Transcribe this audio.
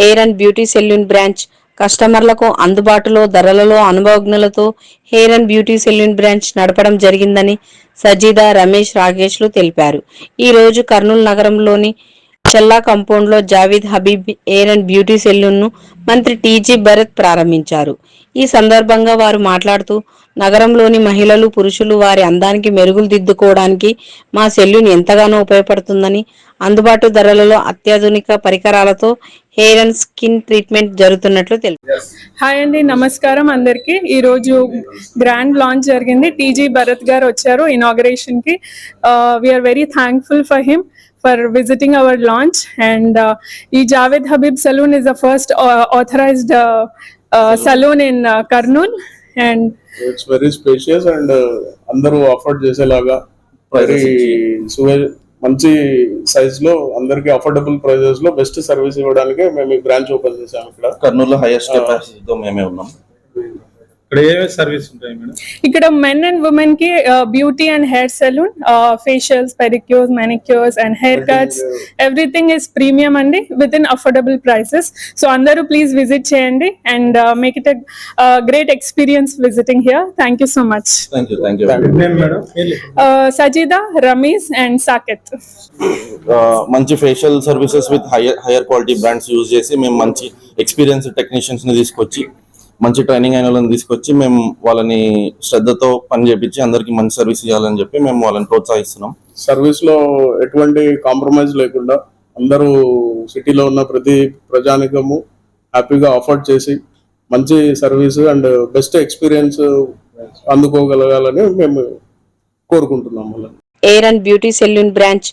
Air and beauty salon branch కస్టమర్లకు అందుబాటులో ధరలలో అనుభవజ్ఞులతో hair and beauty salon branch నడపడం జరిగిందని సజీదా, రమేష్, రాకేష్లు తెలిపారు. ఈ రోజు కర్నూలు నగరంలోని చెల్లా కంపౌండ్లో Javed Habib hair and beauty సెలూన్ను మంత్రి టీజీ భరత్ ప్రారంభించారు. ఈ సందర్భంగా వారు మాట్లాడుతూ, నగరంలోని మహిళలు, పురుషులు వారి అందానికి మెరుగులు దిద్దుకోవడానికి మా సెలూన్ ఎంతగానో ఉపయోగపడుతుందని, అందుబాటు ధరలలో అత్యాధునిక పరికరాలతో హెయిర్ అండ్ స్కిన్ ట్రీట్మెంట్ జరుగుతున్నట్లు తెలిపారు. హాయ్ అండి, నమస్కారం అందరికి. ఈ రోజు గ్రాండ్ లాంచ్ జరిగింది. టీజీ భరత్ గారు వచ్చారు ఇనాగరేషన్ కి. We are very thankful for him for visiting our launch, and Javed Habib Saloon is the first authorized saloon in Kurnool, and it's very spacious and andaru afford cheselaga very మంచి size లో అందరికి affordable prices లో best service ఇవ్వడానికి మేము ఈ branch open చేసాము. ఇక్కడ కర్నూలులో హైయెస్ట్ కెపాసిటీతో మేమే ఉన్నాం. ఇక్కడ ఏమేమి సర్వీస్ ఉంటాయి మేడం? ఇక్కడ మెన్ అండ్ ఉమెన్ కి beauty and hair salon, facials, pedicures, manicures and hair cuts, everything is premium అండి, with in affordable prices. So అందరూ ప్లీజ్ విజిట్ చేయండి and make it great experience visiting here. Thank you so much. Thank you. Sajida, Ramesh and Saketh. మంచి facial services with higher quality brands use చేసి మేము మంచి experience technicians ని తీసుకొచ్చి, మంచి ట్రైనింగ్ అయిన వాళ్ళని తీసుకొచ్చి మేము వాళ్ళని శ్రద్ధతో పని చేపించి అందరికి మంచి సర్వీస్ ఇవ్వాలని చెప్పి మేము వాళ్ళని ప్రోత్సహిస్తున్నాం. సర్వీస్ లో ఎటువంటి కాంప్రమైజ్ లేకుండా అందరూ సిటీలో ఉన్న ప్రతి ప్రజానికము హ్యాపీగా అఫోర్డ్ చేసి మంచి సర్వీస్ అండ్ బెస్ట్ ఎక్స్పీరియన్స్ అందుకోగలగాలని మేము కోరుకుంటున్నాము. Air and beauty salon branch